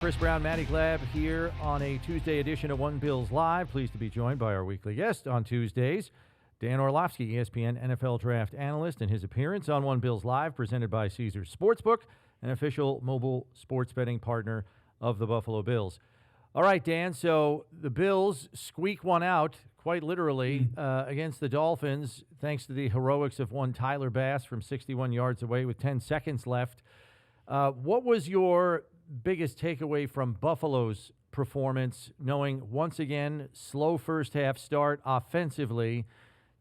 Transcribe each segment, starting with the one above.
Chris Brown, Matty Glab here on a Tuesday edition of One Bills Live. Pleased to be joined by our weekly guest on Tuesdays, Dan Orlovsky, ESPN NFL draft analyst, and his appearance on One Bills Live, presented by Caesars Sportsbook, an official mobile sports betting partner of the Buffalo Bills. All right, Dan, so the Bills squeak one out, quite literally, against the Dolphins, thanks to the heroics of one Tyler Bass from 61 yards away with 10 seconds left. What was your biggest takeaway from Buffalo's performance, knowing once again, slow first half start offensively,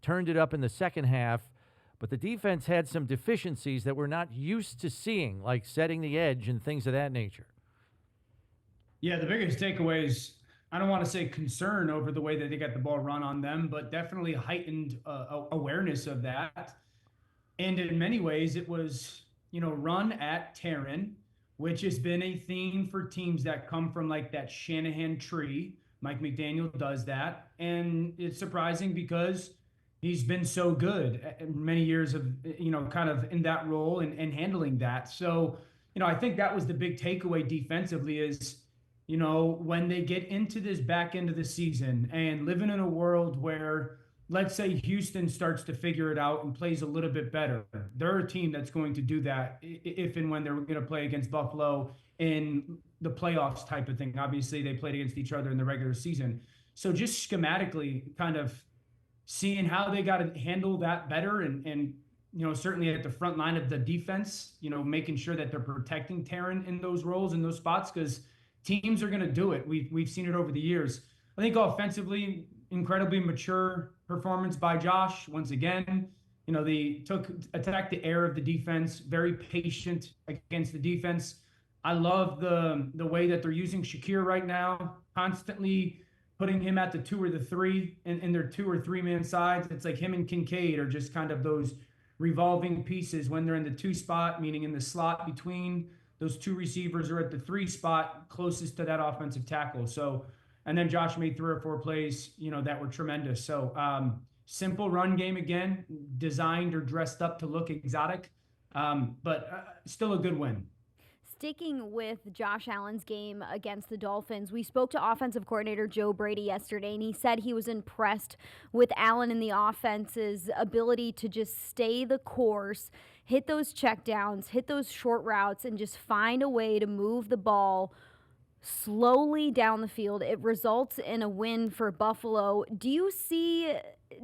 turned it up in the second half, but the defense had some deficiencies that we're not used to seeing, like setting the edge and things of that nature? Yeah, the biggest takeaway is, I don't want to say concern over the way that they got the ball run on them, but definitely heightened awareness of that. And in many ways, it was, run at Taryn, which has been a theme for teams that come from like that Shanahan tree. Mike McDaniel does that. And it's surprising because he's been so good many years of, kind of in that role and handling that. So, I think that was the big takeaway defensively is, when they get into this back end of the season and living in a world where, let's say Houston starts to figure it out and plays a little bit better, they're a team that's going to do that if and when they're going to play against Buffalo in the playoffs type of thing. Obviously, they played against each other in the regular season. So just schematically kind of seeing how they got to handle that better and certainly at the front line of the defense, making sure that they're protecting Taryn in those roles, in those spots, because teams are going to do it. We've seen it over the years. I think offensively, incredibly mature performance by Josh. Once again, they attacked the air of the defense, very patient against the defense. I love the way that they're using Shakir right now, constantly putting him at the 2 or the 3 in their 2 or 3 man sides. It's like him and Kincaid are just kind of those revolving pieces when they're in the 2 spot, meaning in the slot between those 2 receivers, or at the 3 spot closest to that offensive tackle. So, and then Josh made 3 or 4 plays, that were tremendous. So simple run game again, designed or dressed up to look exotic, but still a good win. Sticking with Josh Allen's game against the Dolphins, we spoke to offensive coordinator Joe Brady yesterday, and he said he was impressed with Allen and the offense's ability to just stay the course, hit those checkdowns, hit those short routes, and just find a way to move the ball slowly down the field. It results in a win for Buffalo. Do you see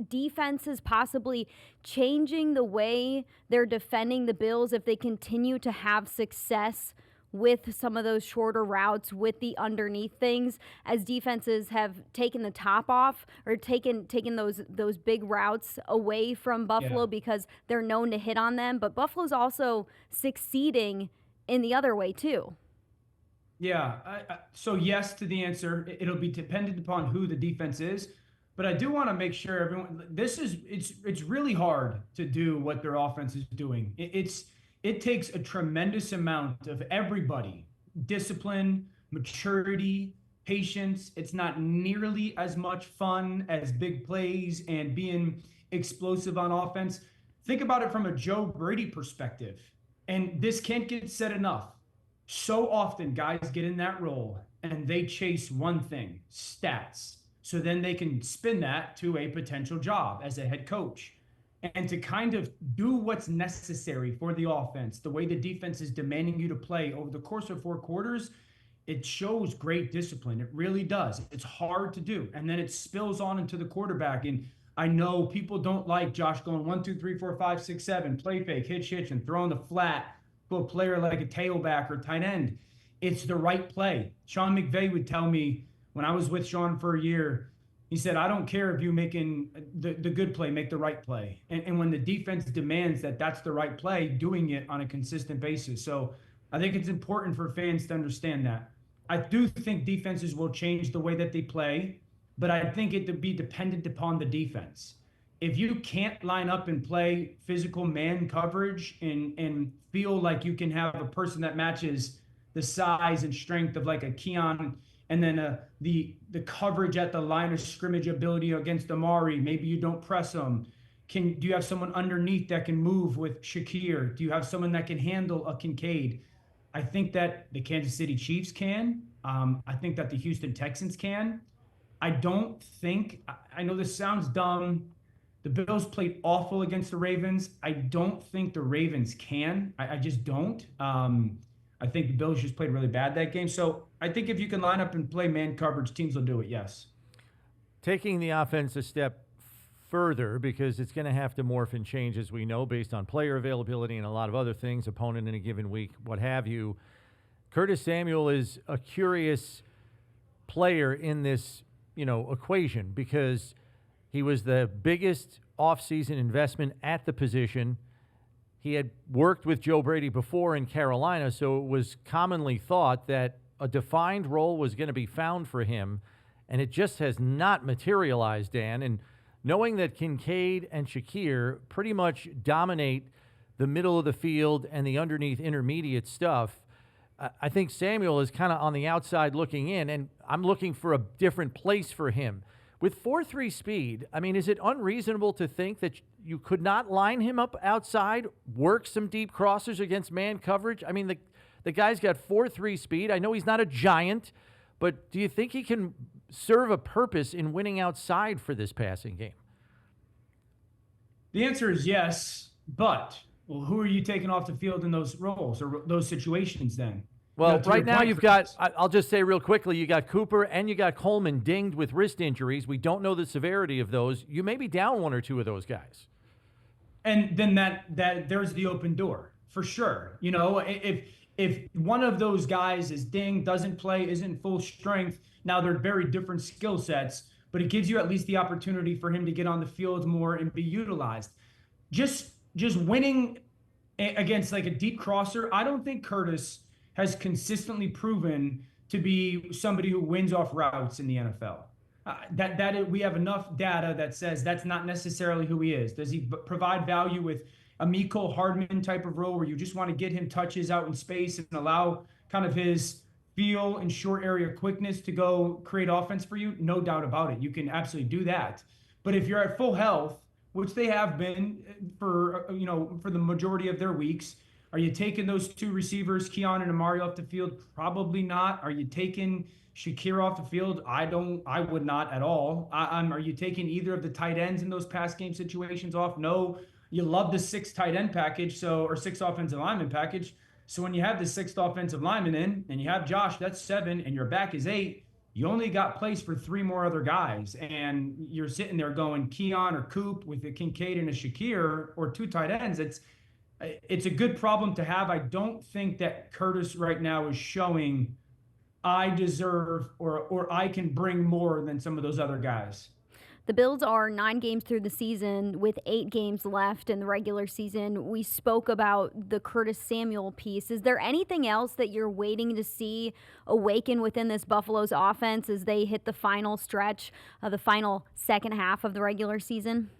defenses possibly changing the way they're defending the Bills if they continue to have success with some of those shorter routes, with the underneath things, as defenses have taken the top off or taken those big routes away from Buffalo because they're known to hit on them? But Buffalo's also succeeding in the other way too. Yeah. So yes to the answer. It'll be dependent upon who the defense is, but I do want to make sure everyone. It's really hard to do what their offense is doing. It takes a tremendous amount of everybody: discipline, maturity, patience. It's not nearly as much fun as big plays and being explosive on offense. Think about it from a Joe Brady perspective, and this can't get said enough. So often guys get in that role and they chase one thing: stats. So then they can spin that to a potential job as a head coach. And to kind of do what's necessary for the offense, the way the defense is demanding you to play over the course of 4 quarters, it shows great discipline. It really does. It's hard to do. And then it spills on into the quarterback. And I know people don't like Josh going 1, 2, 3, 4, 5, 6, 7, play fake, hitch, and throwing the flat to a player like a tailback or tight end. It's the right play. Sean McVay would tell me when I was with Sean for a year, he said, I don't care if you making the good play, make the right play. And when the defense demands that that's the right play, doing it on a consistent basis. So I think it's important for fans to understand that. I do think defenses will change the way that they play, but I think it to be dependent upon the defense. If you can't line up and play physical man coverage and feel like you can have a person that matches the size and strength of like a Keon, and then the coverage at the line of scrimmage ability against Amari, maybe you don't press them. Do you have someone underneath that can move with Shakir? Do you have someone that can handle a Kincaid? I think that the Kansas City Chiefs can. I think that the Houston Texans can. I don't think, I know this sounds dumb. The Bills played awful against the Ravens. I don't think the Ravens can. I just don't. I think the Bills just played really bad that game. So I think if you can line up and play man coverage, teams will do it, yes. Taking the offense a step further, because it's going to have to morph and change, as we know, based on player availability and a lot of other things, opponent in a given week, what have you. Curtis Samuel is a curious player in this, equation, because he was the biggest offseason investment at the position. He had worked with Joe Brady before in Carolina, so it was commonly thought that a defined role was going to be found for him, and it just has not materialized, Dan. And knowing that Kincaid and Shakir pretty much dominate the middle of the field and the underneath intermediate stuff, I think Samuel is kind of on the outside looking in, and I'm looking for a different place for him. With 4.3 speed, I mean, is it unreasonable to think that you could not line him up outside, work some deep crossers against man coverage? I mean, the guy's got 4.3 speed. I know he's not a giant, but do you think he can serve a purpose in winning outside for this passing game? The answer is yes, but who are you taking off the field in those roles or those situations then? Well, right now you've got, I'll just say real quickly, you got Cooper and you got Coleman dinged with wrist injuries. We don't know the severity of those. You may be down one or two of those guys. And then that there's the open door for sure. If one of those guys is dinged, doesn't play, isn't full strength, now they're very different skill sets, but it gives you at least the opportunity for him to get on the field more and be utilized. Just winning against like a deep crosser, I don't think Curtis has consistently proven to be somebody who wins off routes in the NFL. We have enough data that says that's not necessarily who he is. Does he provide value with a Mecole Hardman type of role where you just want to get him touches out in space and allow kind of his feel and short area quickness to go create offense for you? No doubt about it. You can absolutely do that. But if you're at full health, which they have been for the majority of their weeks, are you taking those two receivers, Keon and Amari, off the field? Probably not. Are you taking Shakir off the field? I would not at all. Are you taking either of the tight ends in those pass game situations off? No. You love the 6 tight end package, or 6 offensive lineman package. So when you have the 6th offensive lineman in and you have Josh, that's 7, and your back is 8, you only got place for 3 more other guys. And you're sitting there going Keon or Coop with a Kincaid and a Shakir or 2 tight ends. It's a good problem to have. I don't think that Curtis right now is showing I deserve or I can bring more than some of those other guys. The Bills are 9 games through the season with 8 games left in the regular season. We spoke about the Curtis Samuel piece. Is there anything else that you're waiting to see awaken within this Buffalo's offense as they hit the final stretch of the final second half of the regular season?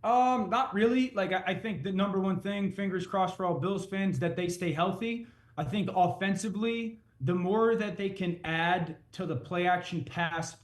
Not really. I think the number one thing, fingers crossed for all Bills fans, that they stay healthy. I think offensively, the more that they can add to the play action pass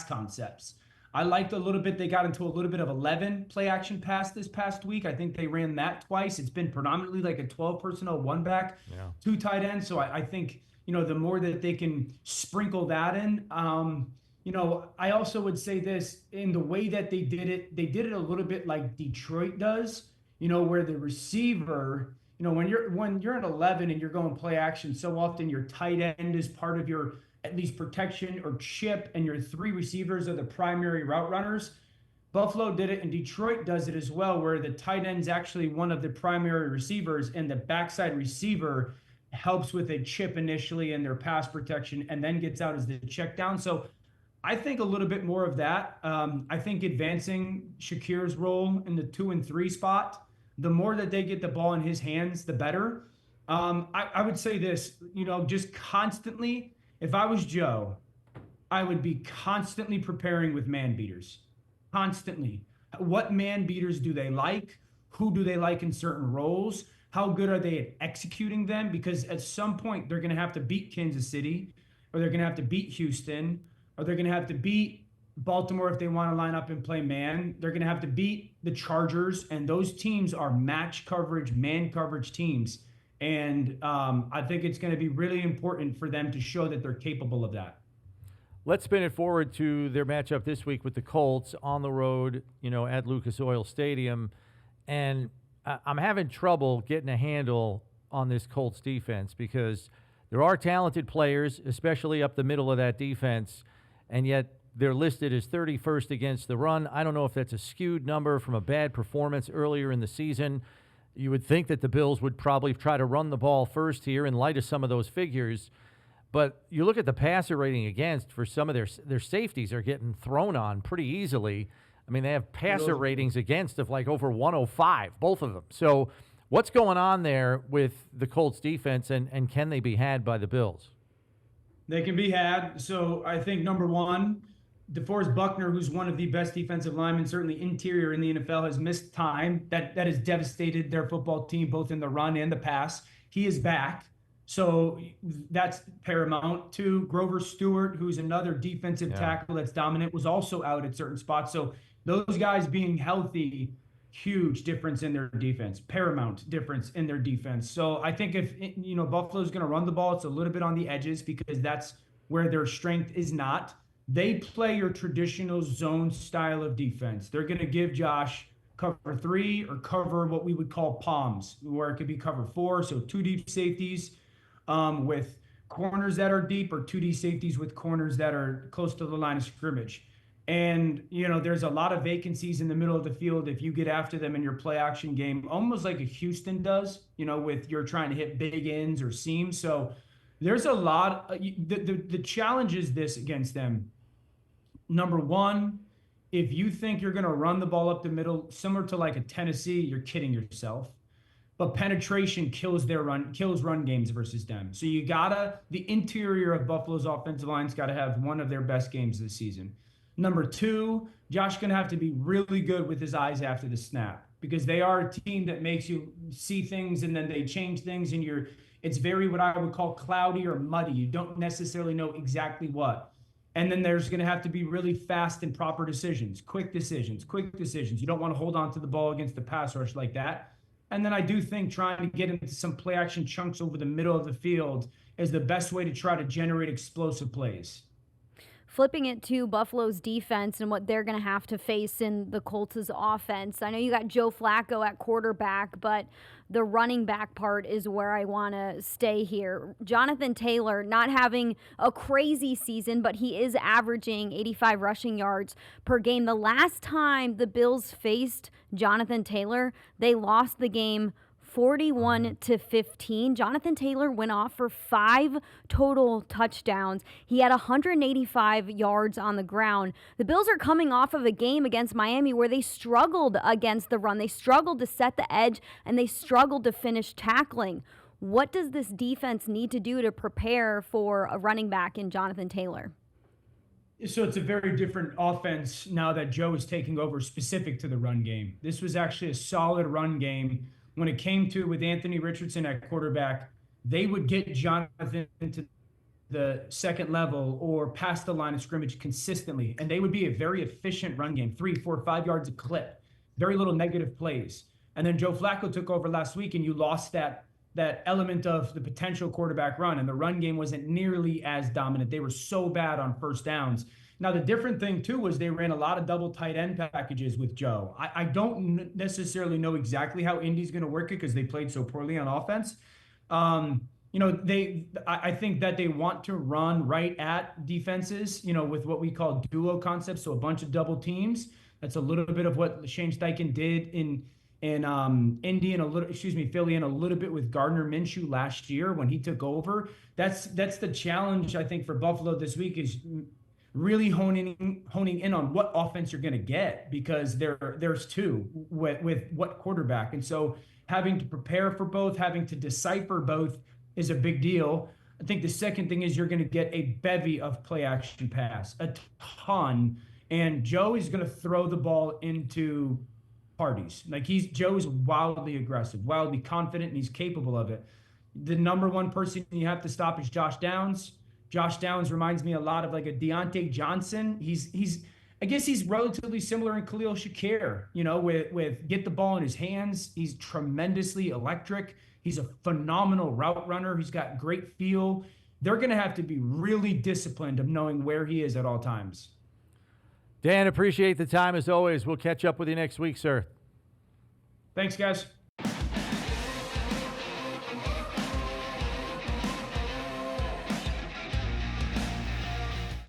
concepts. I liked a little bit. They got into a little bit of 11 play action pass this past week. I think they ran that twice. It's been predominantly like a 12 personnel, 1 back, 2 tight ends. So I think, the more that they can sprinkle that in, I also would say this, in the way that they did it a little bit like Detroit does, where the receiver, when you're at 11 and you're going play action, so often your tight end is part of your at least protection or chip, and your 3 receivers are the primary route runners. Buffalo did it, and Detroit does it as well, where the tight end's actually one of the primary receivers, and the backside receiver helps with a chip initially in their pass protection and then gets out as the check down. So I think a little bit more of that. I think advancing Shakir's role in the 2 and 3 spot, the more that they get the ball in his hands, the better. I would say this, just constantly, if I was Joe, I would be constantly preparing with man beaters. Constantly. What man beaters do they like? Who do they like in certain roles? How good are they at executing them? Because at some point, they're going to have to beat Kansas City, or they're going to have to beat Houston, or they're going to have to beat Baltimore if they want to line up and play man. They're going to have to beat the Chargers, and those teams are match coverage, man coverage teams. And I think it's going to be really important for them to show that they're capable of that. Let's spin it forward to their matchup this week with the Colts on the road, at Lucas Oil Stadium. And I'm having trouble getting a handle on this Colts defense because there are talented players, especially up the middle of that defense, and yet they're listed as 31st against the run. I don't know if that's a skewed number from a bad performance earlier in the season. You would think that the Bills would probably try to run the ball first here in light of some of those figures. But you look at the passer rating against for some of their safeties are getting thrown on pretty easily. I mean, they have passer ratings against of like over 105, both of them. So what's going on there with the Colts defense, and can they be had by the Bills? They can be had. So I think number one, DeForest Buckner, who's one of the best defensive linemen, certainly interior in the NFL, has missed time. That has devastated their football team, both in the run and the pass. He is back. So that's paramount. Two, Grover Stewart, who's another defensive tackle that's dominant, was also out at certain spots. So those guys being healthy, huge difference in their defense, paramount difference in their defense. So I think if, Buffalo's going to run the ball, it's a little bit on the edges because that's where their strength is not. They play your traditional zone style of defense. They're going to give Josh cover 3 or cover what we would call palms, where it could be cover 4. So 2 deep safeties with corners that are deep, or 2D safeties with corners that are close to the line of scrimmage. And, there's a lot of vacancies in the middle of the field if you get after them in your play action game, almost like a Houston does, with you're trying to hit big ends or seams. So there's a lot. The challenge is this against them. Number one, if you think you're going to run the ball up the middle, similar to like a Tennessee, you're kidding yourself. But penetration kills run games versus them. So the interior of Buffalo's offensive line's got to have one of their best games this season. Number two, Josh going to have to be really good with his eyes after the snap, because they are a team that makes you see things and then they change things, and it's very what I would call cloudy or muddy. You don't necessarily know exactly what. And then there's going to have to be really fast and proper decisions, quick decisions. You don't want to hold on to the ball against the pass rush like that. And then I do think trying to get into some play action chunks over the middle of the field is the best way to try to generate explosive plays. Flipping it to Buffalo's defense and what they're going to have to face in the Colts' offense. I know you got Joe Flacco at quarterback, but the running back part is where I want to stay here. Jonathan Taylor not having a crazy season, but he is averaging 85 rushing yards per game. The last time the Bills faced Jonathan Taylor, they lost the game 41-15. Jonathan Taylor went off for 5 total touchdowns. He had 185 yards on the ground. The Bills are coming off of a game against Miami where they struggled against the run. They struggled to set the edge, and they struggled to finish tackling. What does this defense need to do to prepare for a running back in Jonathan Taylor? So it's a very different offense now that Joe is taking over specific to the run game. This was actually a solid run game. When it came to with Anthony Richardson at quarterback, they would get Jonathan into the second level or past the line of scrimmage consistently, and they would be a very efficient run game, 3, 4, 5 yards a clip, very little negative plays. And then Joe Flacco took over last week, and you lost that element of the potential quarterback run, and the run game wasn't nearly as dominant. They were so bad on first downs. Now, the different thing, too, was they ran a lot of double tight end packages with Joe. I don't necessarily know exactly how Indy's going to work it because they played so poorly on offense. I think that they want to run right at defenses, with what we call duo concepts, so a bunch of double teams. That's a little bit of what Shane Steichen did in Indy and Philly, and a little bit with Gardner Minshew last year when he took over. That's the challenge, I think, for Buffalo this week is really honing in on what offense you're going to get, because there's two with what quarterback. And so having to prepare for both, having to decipher both is a big deal. I think the second thing is you're going to get a bevy of play action pass, a ton. And Joe is going to throw the ball into parties. Joe is wildly aggressive, wildly confident, and he's capable of it. The number one person you have to stop is Josh Downs. Josh Downs reminds me a lot of like a Deontay Johnson. I guess he's relatively similar in Khalil Shakir, with get the ball in his hands. He's tremendously electric. He's a phenomenal route runner. He's got great feel. They're going to have to be really disciplined of knowing where he is at all times. Dan, appreciate the time as always. We'll catch up with you next week, sir. Thanks, guys.